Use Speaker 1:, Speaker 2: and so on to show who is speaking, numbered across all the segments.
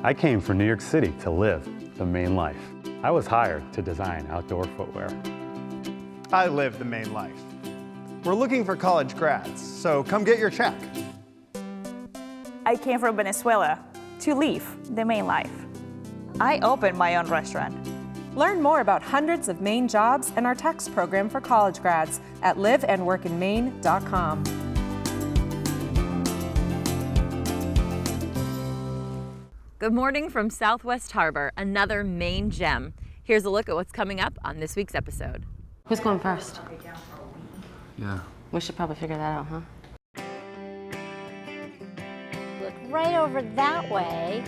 Speaker 1: I came from New York City to live the Maine life. I was hired to design outdoor footwear.
Speaker 2: I live the Maine life. We're looking for college grads, so come get your check.
Speaker 3: I came from Venezuela to live the Maine life. I opened my own restaurant.
Speaker 4: Learn more about hundreds of Maine jobs and our tax program for college grads at liveandworkinmaine.com.
Speaker 5: Good morning from Southwest Harbor, another Maine gem. Here's a look at what's coming up on this week's episode.
Speaker 6: Who's going first?
Speaker 7: Yeah.
Speaker 6: We should probably figure that out, huh?
Speaker 8: Look right over that way.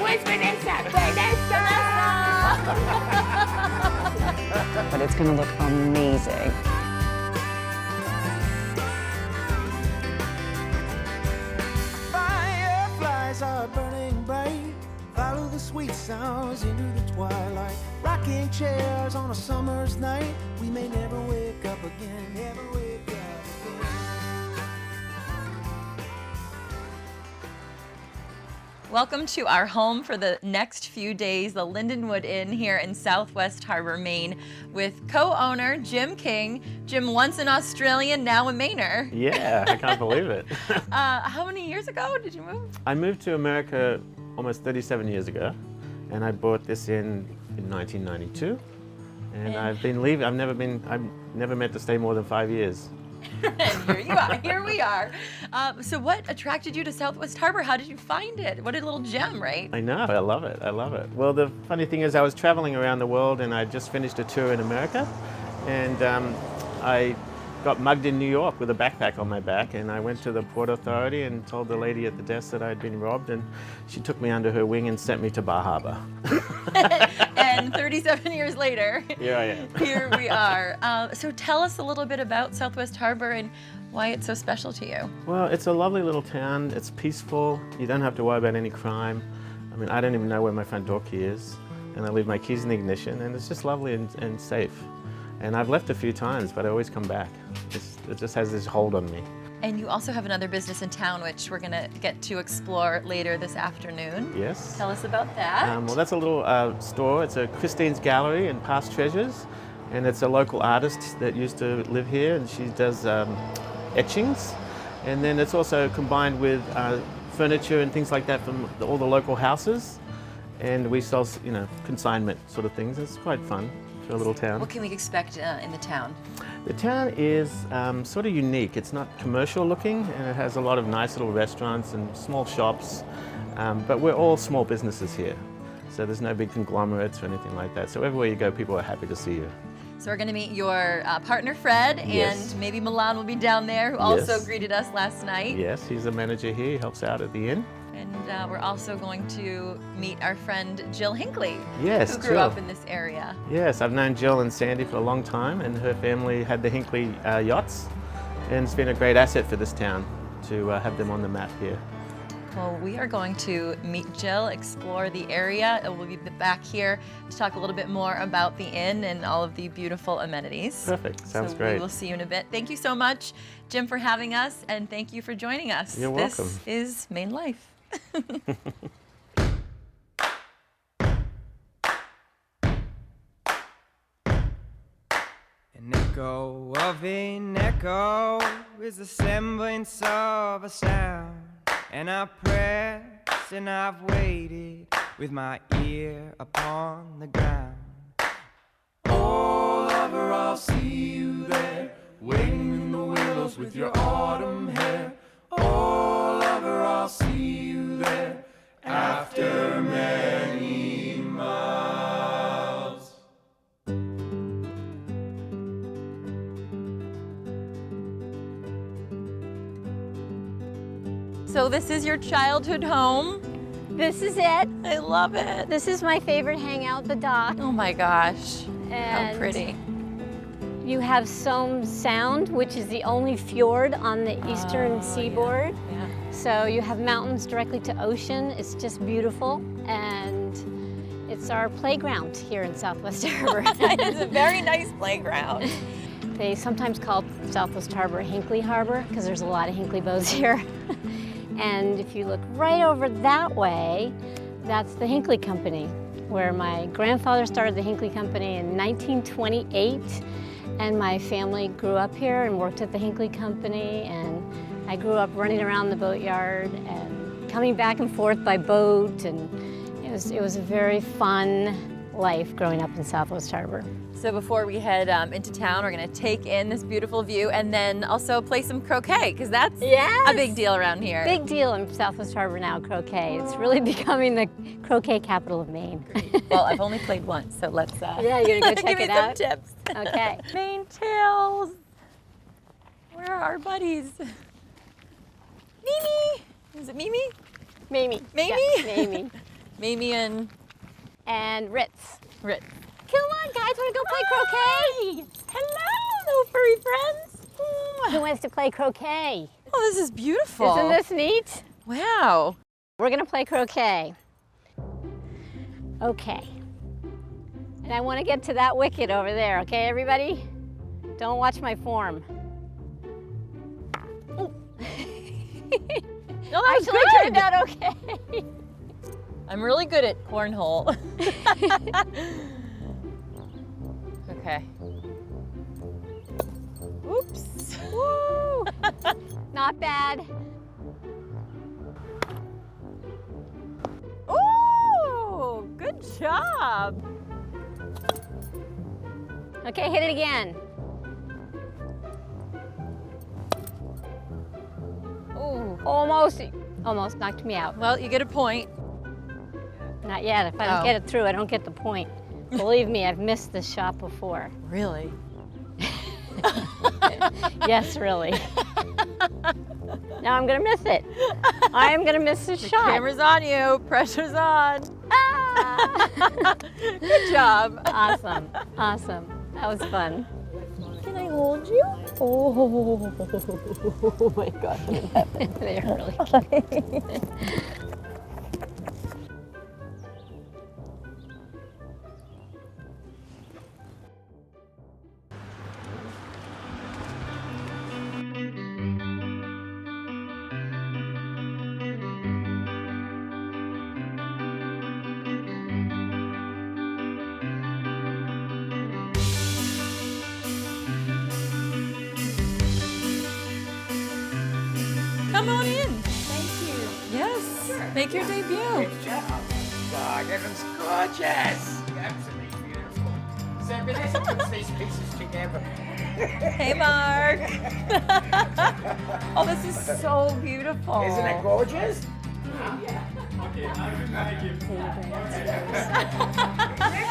Speaker 5: Where's Vanessa?
Speaker 6: But it's going to look amazing.
Speaker 9: Fireflies are burning bright. Follow the sweet sounds into the twilight. Rocking chairs on a summer's night. We may never wake up again, never wake up again.
Speaker 5: Welcome to our home for the next few days, the Lindenwood Inn here in Southwest Harbor, Maine, with co-owner Jim King. Jim, once an Australian, now a Mainer.
Speaker 7: Yeah, I can't believe it.
Speaker 5: How many years ago did you move?
Speaker 7: I moved to America almost 37 years ago, and I bought this in 1992. And I've been leaving. I've never meant to stay more than 5 years.
Speaker 5: And here you are. Here we are. So what attracted you to Southwest Harbor? How did you find it? What a little gem, right?
Speaker 7: I know. I love it. I love it. Well, the funny thing is I was traveling around the world, and I just finished a tour in America, and I got mugged in New York with a backpack on my back, and I went to the Port Authority and told the lady at the desk that I'd been robbed, and she took me under her wing and sent me to Bar Harbor.
Speaker 5: And 37 years later,
Speaker 7: here I am.
Speaker 5: Here we are. So tell us a little bit about Southwest Harbor and why it's so special to you.
Speaker 7: Well, it's a lovely little town. It's peaceful. You don't have to worry about any crime. I mean, I don't even know where my front door key is, and I leave my keys in the ignition, and it's just lovely and safe. And I've left a few times, but I always come back. It just has this hold on me.
Speaker 5: And you also have another business in town, which we're going to get to explore later this afternoon.
Speaker 7: Yes.
Speaker 5: Tell us about that.
Speaker 7: Well, that's a little store. It's a Christine's Gallery and Past Treasures. And it's a local artist that used to live here, and she does etchings. And then it's also combined with furniture and things like that from all the local houses. And we sell, consignment sort of things. It's quite fun for a little town.
Speaker 5: What can we expect in the town?
Speaker 7: The town is sort of unique. It's not commercial looking, and it has a lot of nice little restaurants and small shops, but we're all small businesses here. So there's no big conglomerates or anything like that. So everywhere you go, people are happy to see you.
Speaker 5: So we're going to meet your partner, Fred,
Speaker 7: Yes.
Speaker 5: and maybe Milan will be down there, who also
Speaker 7: Yes.
Speaker 5: greeted us last night.
Speaker 7: Yes, he's a manager here. He helps out at the inn.
Speaker 5: And we're also going to meet our friend Jill Hinckley,
Speaker 7: Yes,
Speaker 5: who grew
Speaker 7: Jill.
Speaker 5: up in this area.
Speaker 7: Yes, I've known Jill and Sandy for a long time, and her family had the Hinckley yachts, and it's been a great asset for this town to have them on the map here.
Speaker 5: Well, we are going to meet Jill, explore the area, and we'll be back here to talk a little bit more about the inn and all of the beautiful amenities.
Speaker 7: Perfect, sounds great.
Speaker 5: We will see you in a bit. Thank you so much, Jim, for having us, and thank you for joining us.
Speaker 7: You're welcome.
Speaker 5: This is MaineLife.
Speaker 9: An echo of an echo is the semblance of a sound. And I pressed and I've waited with my ear upon the ground. Oh, lover, I'll see you there, waiting in the willows with your autumn hair. Oh, lover, I'll see you there after many miles.
Speaker 5: So this is your childhood home.
Speaker 8: This is it.
Speaker 5: I love it.
Speaker 8: This is my favorite hangout, the dock.
Speaker 5: Oh my gosh, how
Speaker 8: And
Speaker 5: pretty.
Speaker 8: You have Somme Sound, which is the only fjord on the eastern seaboard.
Speaker 5: Yeah.
Speaker 8: So you have mountains directly to ocean. It's just beautiful. And it's our playground here in Southwest Harbor.
Speaker 5: It's a very nice playground.
Speaker 8: They sometimes call Southwest Harbor Hinckley Harbor because there's a lot of Hinckley boats here. And if you look right over that way, that's the Hinckley Company, where my grandfather started the Hinckley Company in 1928. And my family grew up here and worked at the Hinckley Company, and I grew up running around the boatyard and coming back and forth by boat, and it was a very fun life growing up in Southwest Harbor.
Speaker 5: So before we head into town, we're gonna take in this beautiful view and then also play some croquet, because that's a big deal around here.
Speaker 8: Big deal in Southwest Harbor now, croquet. It's really becoming the croquet capital of Maine.
Speaker 5: Well, I've only played once, so let's
Speaker 8: yeah, you're gonna go check
Speaker 5: give me
Speaker 8: it out?
Speaker 5: some tips.
Speaker 8: Okay.
Speaker 5: Maine Tales. Where are our buddies? Mimi. Is it Mimi?
Speaker 8: Mamie.
Speaker 5: Mamie?
Speaker 8: Yeah, Mamie.
Speaker 5: Mamie
Speaker 8: And Ritz.
Speaker 5: Ritz.
Speaker 8: Come on, guys, wanna go play croquet?
Speaker 5: Hello, little furry friends.
Speaker 8: Who wants to play croquet?
Speaker 5: Oh, this is beautiful.
Speaker 8: Isn't this neat?
Speaker 5: Wow.
Speaker 8: We're gonna play croquet. Okay. And I wanna get to that wicket over there, okay, everybody? Don't watch my form. Oh.
Speaker 5: No, that was
Speaker 8: Actually
Speaker 5: good.
Speaker 8: turned out okay.
Speaker 5: I'm really good at cornhole. Okay. Oops.
Speaker 8: Woo! Not bad.
Speaker 5: Ooh, good job.
Speaker 8: Okay, hit it again.
Speaker 5: Ooh.
Speaker 8: Almost knocked me out.
Speaker 5: Well, you get a point.
Speaker 8: Not yet. If I don't get it through, I don't get the point. Believe me, I've missed this shot before.
Speaker 5: Really?
Speaker 8: Yes, really. Now I'm gonna miss it. I am gonna miss this shot.
Speaker 5: Camera's on you. Pressure's on. Ah! Good job.
Speaker 8: Awesome. Awesome. That was fun.
Speaker 5: Can I hold you? Oh my gosh.
Speaker 8: They're really cute.
Speaker 5: Come on in. Thank you. Yes. Sure. Make your debut.
Speaker 10: Good job. God, Evan's gorgeous. Absolutely beautiful. So Vanessa puts these pieces together.
Speaker 5: Hey, Mark. Oh, this is so beautiful.
Speaker 10: Isn't it gorgeous?
Speaker 9: Okay,
Speaker 10: Look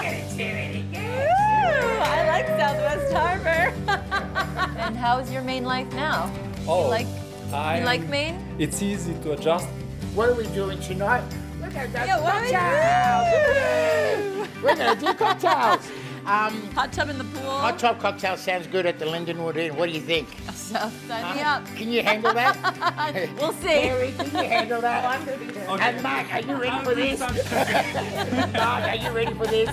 Speaker 10: at it, Timmy.
Speaker 5: Ooh, I like Southwest Harbor. And how's your Maine life now?
Speaker 11: Oh,
Speaker 5: you like Maine?
Speaker 11: It's easy to adjust.
Speaker 10: What are we doing tonight? Look at that
Speaker 5: Yeah, what are we
Speaker 10: cocktails. We're gonna do cocktails.
Speaker 5: Hot tub in the pool.
Speaker 10: Hot tub cocktail sounds good at the Lindenwood Inn. What do you think?
Speaker 5: So, sign me up.
Speaker 10: Can you handle that?
Speaker 5: We'll see.
Speaker 10: Mary, can you handle that? And Mark, are you ready for this? Mark, are you ready for this?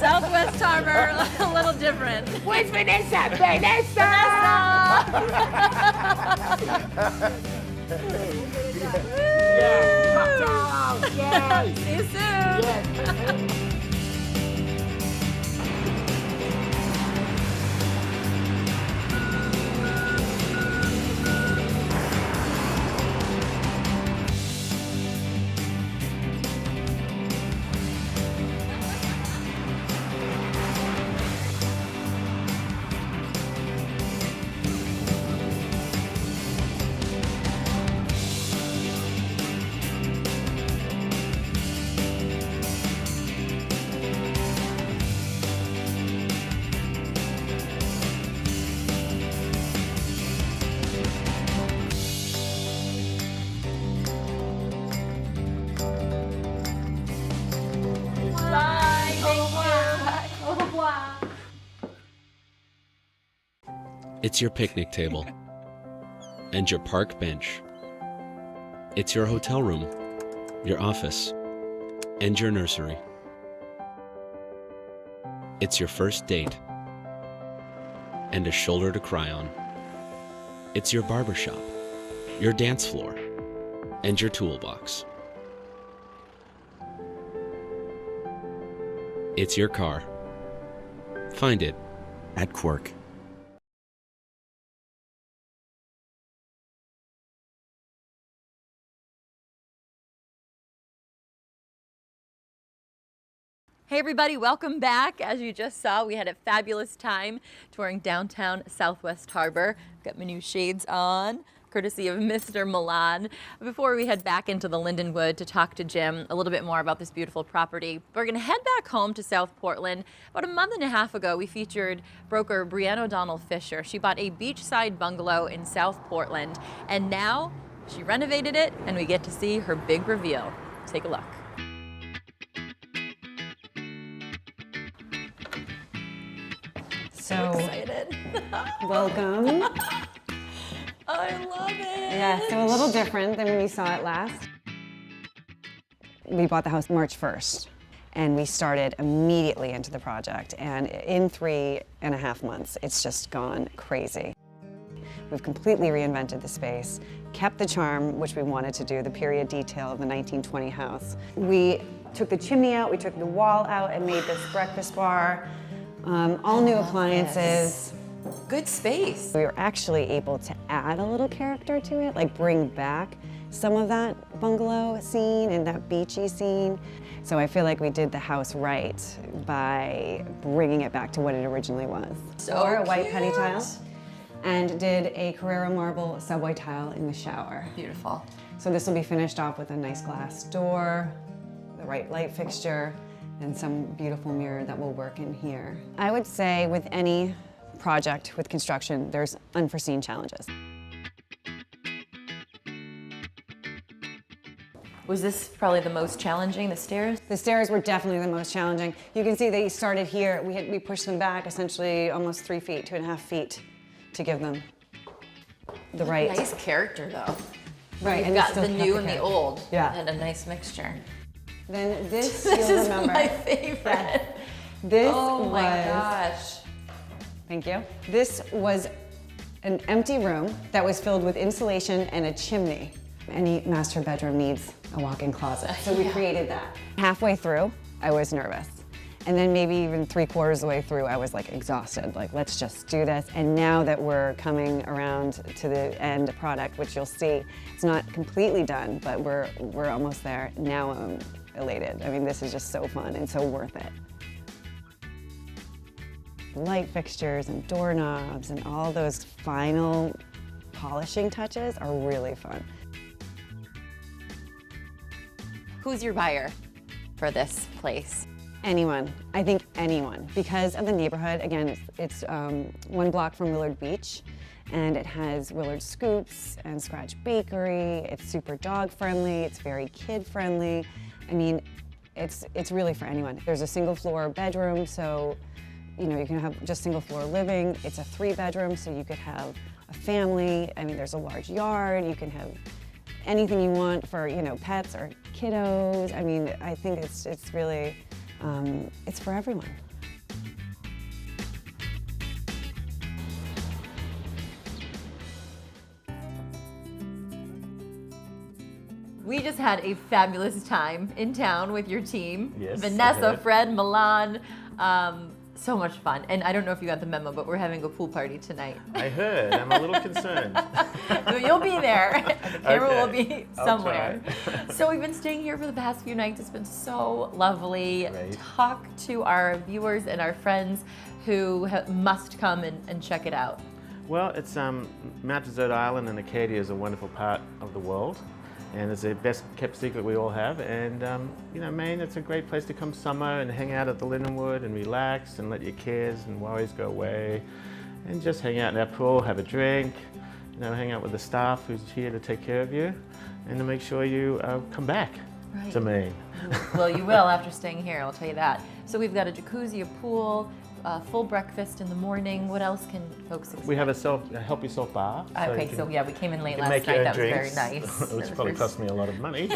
Speaker 5: Southwest Harbor, a little different.
Speaker 10: Where's Vanessa? Vanessa! Yeah, cocktails! Yay!
Speaker 5: See you soon.
Speaker 10: Yeah.
Speaker 12: It's your picnic table and your park bench. It's your hotel room, your office, and your nursery. It's your first date and a shoulder to cry on. It's your barbershop, your dance floor, and your toolbox. It's your car. Find it at Quirk.
Speaker 5: Hey everybody, welcome back. As you just saw, we had a fabulous time touring downtown Southwest Harbor. Got my new shades on, courtesy of Mr. Milan. Before we head back into the Lindenwood to talk to Jim a little bit more about this beautiful property, we're gonna head back home to South Portland. About a month and a half ago, we featured broker Brianne O'Donnell Fisher. She bought a beachside bungalow in South Portland, and now she renovated it, and we get to see her big reveal. Take a look. So excited.
Speaker 6: Welcome.
Speaker 5: I love it.
Speaker 6: Yeah, so a little different than when we saw it last. We bought the house March 1st, and we started immediately into the project, and in 3.5 months, it's just gone crazy. We've completely reinvented the space, kept the charm, which we wanted to do, the period detail of the 1920 house. We took the chimney out, we took the wall out and made this breakfast bar. All new appliances.
Speaker 5: Good space.
Speaker 6: We were actually able to add a little character to it, like bring back some of that bungalow scene and that beachy scene. So I feel like we did the house right by bringing it back to what it originally was.
Speaker 5: So
Speaker 6: or a white
Speaker 5: cute.
Speaker 6: penny tile, and did a Carrara marble subway tile in the shower.
Speaker 5: Beautiful.
Speaker 6: So this will be finished off with a nice glass door, the right light fixture, and some beautiful mirror that will work in here. I would say with any project with construction, there's unforeseen challenges.
Speaker 5: Was this probably the most challenging, the stairs?
Speaker 6: The stairs were definitely the most challenging. You can see they started here. We pushed them back essentially almost 3 feet, 2.5 feet to give them the right.
Speaker 5: Nice character though.
Speaker 6: Right,
Speaker 5: You've got the new and the old.
Speaker 6: Yeah.
Speaker 5: And a nice mixture.
Speaker 6: Then this,
Speaker 5: This
Speaker 6: you'll
Speaker 5: is
Speaker 6: remember.
Speaker 5: my favorite.
Speaker 6: This
Speaker 5: oh my
Speaker 6: was,
Speaker 5: gosh.
Speaker 6: Thank you. This was an empty room that was filled with insulation and a chimney. Any master bedroom needs a walk-in closet, so we created that. Halfway through, I was nervous. And then maybe even 3/4 of the way through, I was like exhausted, like let's just do this. And now that we're coming around to the end product, which you'll see, it's not completely done, but we're almost there. Now I'm elated. I mean, this is just so fun and so worth it. Light fixtures and doorknobs and all those final polishing touches are really fun.
Speaker 5: Who's your buyer for this place?
Speaker 6: Anyone, I think anyone, because of the neighborhood. Again, it's 1 block from Willard Beach, and it has Willard Scoops and Scratch Bakery. It's super dog friendly, it's very kid friendly. I mean, it's really for anyone. There's a single floor bedroom, so you know, you can have just single floor living. It's a 3-bedroom, so you could have a family. I mean, there's a large yard. You can have anything you want for, you know, pets or kiddos. I mean, I think it's really, it's for everyone.
Speaker 5: We just had a fabulous time in town with your team.
Speaker 7: Yes,
Speaker 5: Vanessa, Fred, Milan. So much fun. And I don't know if you got the memo, but we're having a pool party tonight.
Speaker 7: I heard. I'm a little concerned.
Speaker 5: You'll be there. The camera will be
Speaker 7: I'll
Speaker 5: somewhere.
Speaker 7: try.
Speaker 5: So we've been staying here for the past few nights. It's been so lovely.
Speaker 7: Great.
Speaker 5: Talk to our viewers and our friends who must come and check it out.
Speaker 7: Well, it's Mount Desert Island and Acadia is a wonderful part of the world, and it's the best kept secret we all have. And you know, Maine, it's a great place to come summer and hang out at the Lindenwood and relax and let your cares and worries go away, and just hang out in our pool, have a drink, you know, hang out with the staff who's here to take care of you, and to make sure you come back to Maine.
Speaker 5: Well, you will after staying here, I'll tell you that. So we've got a jacuzzi, a pool, a full breakfast in the morning. What else can folks expect?
Speaker 7: We have a help yourself bar.
Speaker 5: Okay, so yeah, we came in late last
Speaker 7: make
Speaker 5: night.
Speaker 7: your
Speaker 5: That
Speaker 7: own
Speaker 5: was very
Speaker 7: drinks,
Speaker 5: nice.
Speaker 7: which probably cost me a lot of money.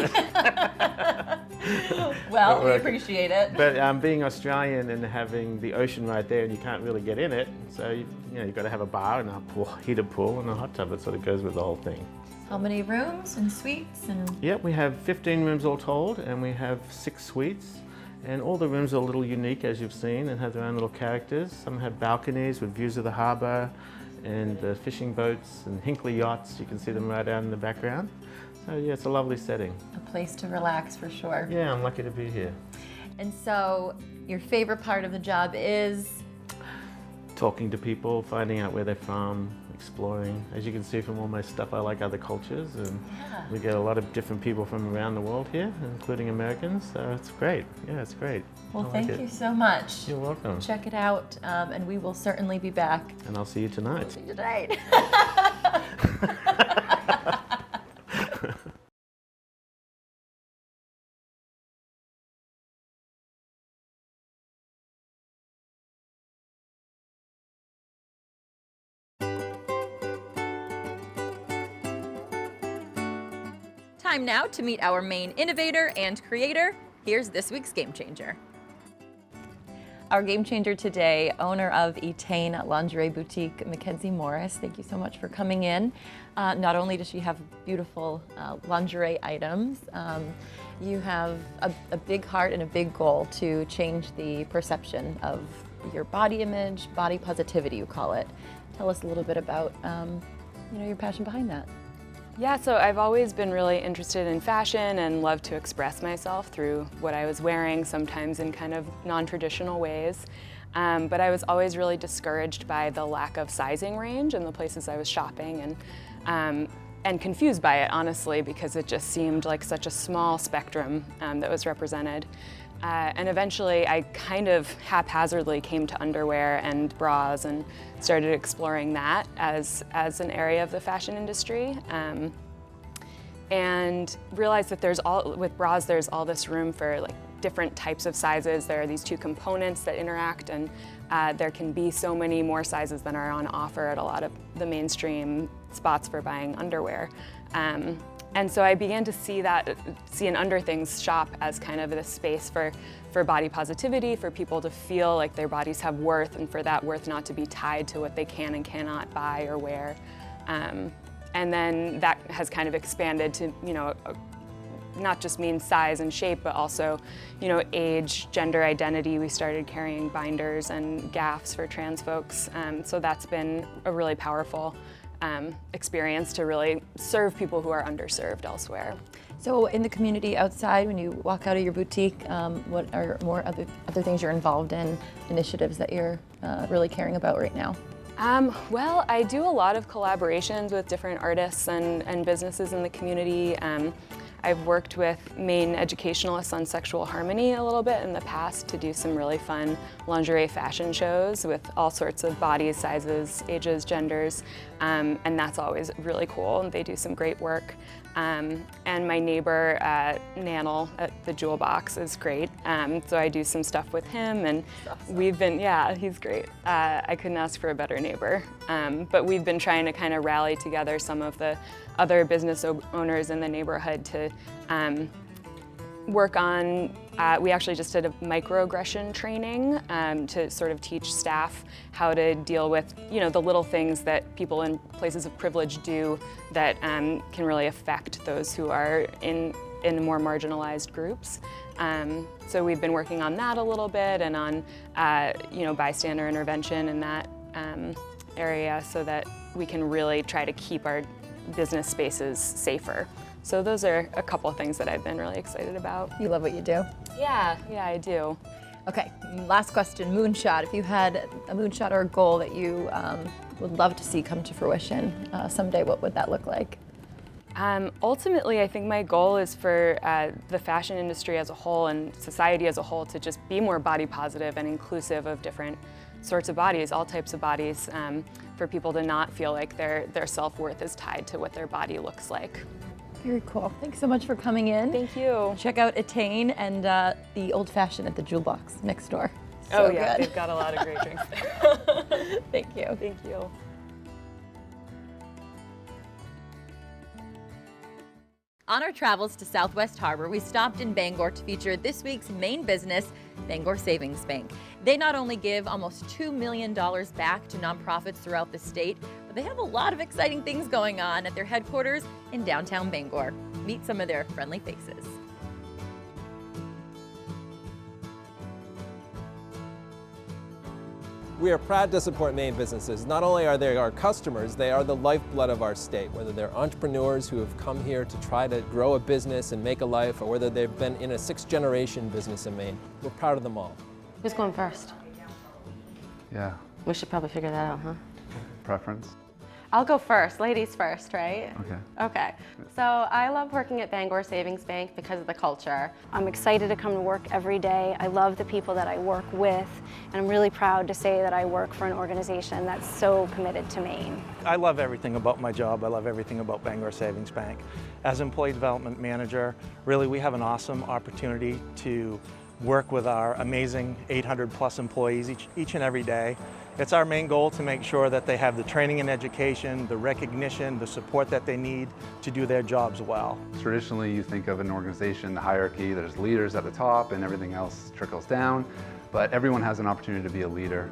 Speaker 5: Well, we appreciate it.
Speaker 7: But being Australian and having the ocean right there, and you can't really get in it, so you've got to have a bar and a heated pool and a hot tub. It sort of goes with the whole thing.
Speaker 5: How many rooms and suites?
Speaker 7: Yep, we have 15 rooms all told, and we have 6 suites. And all the rooms are a little unique, as you've seen, and have their own little characters. Some have balconies with views of the harbour and the fishing boats and Hinckley yachts. You can see them right out in the background. So yeah, it's a lovely setting.
Speaker 5: A place to relax for sure.
Speaker 7: Yeah, I'm lucky to be here.
Speaker 5: And so your favorite part of the job is?
Speaker 7: Talking to people, finding out where they're from, exploring. As you can see from all my stuff, I like other cultures, and we get a lot of different people from around the world here, including Americans, so it's great. Yeah, it's great.
Speaker 5: Well, thank you so much.
Speaker 7: You're welcome.
Speaker 5: Check it out, and we will certainly be back.
Speaker 7: And I'll see you tonight.
Speaker 5: See you tonight. Time now to meet our Maine innovator and creator. Here's this week's Game Changer. Our Game Changer today, owner of Étaín lingerie boutique, Mackenzie Morris. Thank you so much for coming in. Not only does she have beautiful lingerie items, you have a big heart and a big goal to change the perception of your body image, body positivity, you call it. Tell us a little bit about your passion behind that.
Speaker 11: Yeah, so I've always been really interested in fashion and loved to express myself through what I was wearing, sometimes in kind of non-traditional ways. But I was always really discouraged by the lack of sizing range in the places I was shopping, and confused by it, honestly, because it just seemed like such a small spectrum that was represented. And eventually I kind of haphazardly came to underwear and bras and started exploring that as an area of the fashion industry. And realized that with bras there's all this room for like different types of sizes. There are these two components that interact, and there can be so many more sizes than are on offer at a lot of the mainstream spots for buying underwear. And so I began to see an Under Things shop as kind of this space for body positivity, for people to feel like their bodies have worth, and for that worth not to be tied to what they can and cannot buy or wear. And then that has kind of expanded to, not just mean size and shape, but also, age, gender identity. We started carrying binders and gaffs for trans folks. So that's been a really powerful experience to really serve people who are underserved elsewhere.
Speaker 5: So in the community outside, when you walk out of your boutique, what are more other things you're involved in, initiatives that you're really caring about right now?
Speaker 11: Well, I do a lot of collaborations with different artists and businesses in the community. I've worked with Maine educationalists on sexual harmony a little bit in the past to do some really fun lingerie fashion shows with all sorts of bodies, sizes, ages, genders, and that's always really cool, and they do some great work. And my neighbor, Nanel at the Jewel Box, is great. So I do some stuff with him, and we've been, he's great. I couldn't ask for a better neighbor. But we've been trying to kind of rally together some of the other business owners in the neighborhood to work on, we actually just did a microaggression training to sort of teach staff how to deal with, the little things that people in places of privilege do that can really affect those who are in more marginalized groups. So we've been working on that a little bit, and on, bystander intervention in that area, so that we can really try to keep our business spaces safer. So those are a couple of things that I've been really excited about.
Speaker 5: You love what you do?
Speaker 11: Yeah, I do.
Speaker 5: Okay, last question, moonshot. If you had a moonshot or a goal that you would love to see come to fruition someday, what would that look like?
Speaker 11: Ultimately, I think my goal is for the fashion industry as a whole and society as a whole to just be more body positive and inclusive of different sorts of bodies, all types of bodies, for people to not feel like their self-worth is tied to what their body looks like.
Speaker 5: Very cool. Thanks so much for coming in.
Speaker 11: Thank you.
Speaker 5: Check out Étaín and the Old Fashioned at the Jewel Box next door.
Speaker 11: Oh yeah, they've got a lot of great drinks there.
Speaker 5: Thank you.
Speaker 11: Thank you.
Speaker 5: On our travels to Southwest Harbor, we stopped in Bangor to feature this week's Maine business, Bangor Savings Bank. They not only give almost $2 million back to nonprofits throughout the state, but they have a lot of exciting things going on at their headquarters in downtown Bangor. Meet some of their friendly faces.
Speaker 13: We are proud to support Maine businesses. Not only are they our customers, they are the lifeblood of our state, whether they're entrepreneurs who have come here to try to grow a business and make a life, or whether they've been in a 6th-generation business in Maine. We're proud of them all.
Speaker 14: Who's going first?
Speaker 15: Yeah.
Speaker 14: We should probably figure that out, huh?
Speaker 15: Preference?
Speaker 14: I'll go first, ladies first, right?
Speaker 15: Okay.
Speaker 14: Okay. So I love working at Bangor Savings Bank because of the culture. I'm excited to come to work every day. I love the people that I work with, and I'm really proud to say that I work for an organization that's so committed to Maine.
Speaker 16: I love everything about my job. I love everything about Bangor Savings Bank. As employee development manager, really we have an awesome opportunity to work with our amazing 800+ employees each and every day. It's our main goal to make sure that they have the training and education, the recognition, the support that they need to do their jobs well.
Speaker 15: Traditionally, you think of an organization, the hierarchy, there's leaders at the top and everything else trickles down, but everyone has an opportunity to be a leader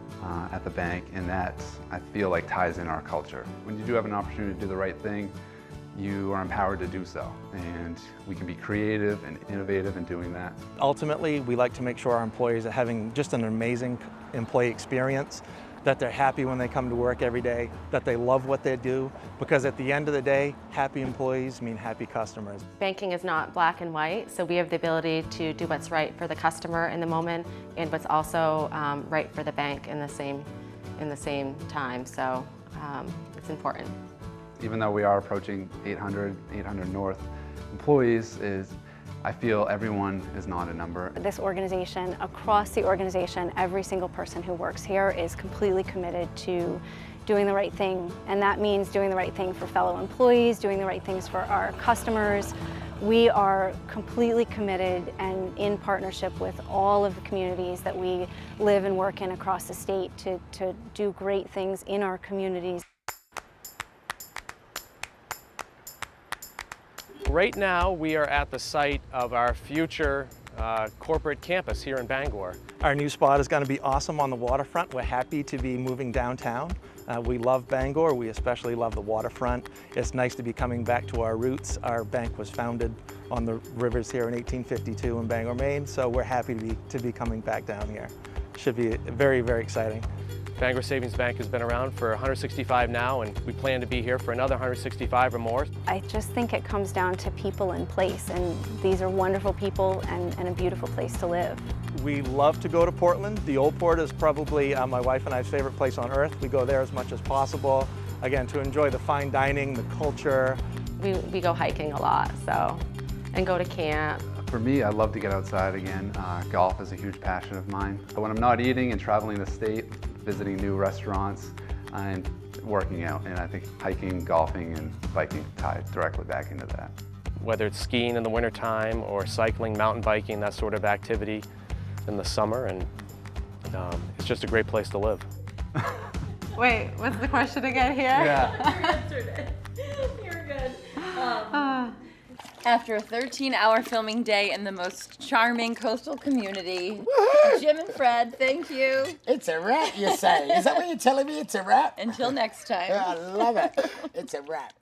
Speaker 15: at the bank, and that, I feel like, ties in our culture. When you do have an opportunity to do the right thing, you are empowered to do so, and we can be creative and innovative in doing that.
Speaker 16: Ultimately, we like to make sure our employees are having just an amazing employee experience, that they're happy when they come to work every day, that they love what they do, because at the end of the day, happy employees mean happy customers.
Speaker 14: Banking is not black and white, so we have the ability to do what's right for the customer in the moment and what's also right for the bank in the same time, so it's important.
Speaker 15: Even though we are approaching 800 North employees, I feel everyone is not a number.
Speaker 17: This organization, across the organization, every single person who works here is completely committed to doing the right thing. And that means doing the right thing for fellow employees, doing the right things for our customers. We are completely committed and in partnership with all of the communities that we live and work in across the state to do great things in our communities.
Speaker 18: Right now, we are at the site of our future corporate campus here in Bangor.
Speaker 16: Our new spot is going to be awesome on the waterfront. We're happy to be moving downtown. We love Bangor. We especially love the waterfront. It's nice to be coming back to our roots. Our bank was founded on the rivers here in 1852 in Bangor, Maine, so we're happy to be coming back down here. Should be very, very exciting.
Speaker 18: Bangor Savings Bank has been around for 165 now, and we plan to be here for another 165 or more.
Speaker 17: I just think it comes down to people and place, and these are wonderful people and a beautiful place to live.
Speaker 16: We love to go to Portland. The Old Port is probably my wife and I's favorite place on earth. We go there as much as possible, again, to enjoy the fine dining, the culture.
Speaker 14: We go hiking a lot, and go to camp.
Speaker 15: For me, I love to get outside again. Golf is a huge passion of mine. But when I'm not eating and traveling the state, visiting new restaurants and working out, and I think hiking, golfing, and biking tie directly back into that.
Speaker 18: Whether it's skiing in the wintertime or cycling, mountain biking, that sort of activity in the summer, and it's just a great place to live.
Speaker 14: Wait, what's the question again here?
Speaker 5: Yeah. You answered it. You're good. After a 13-hour filming day in the most charming coastal community, Jim and Fred, thank you.
Speaker 10: It's a wrap, you say. Is that what you're telling me? It's a wrap?
Speaker 5: Until next time.
Speaker 10: I love it. It's a wrap.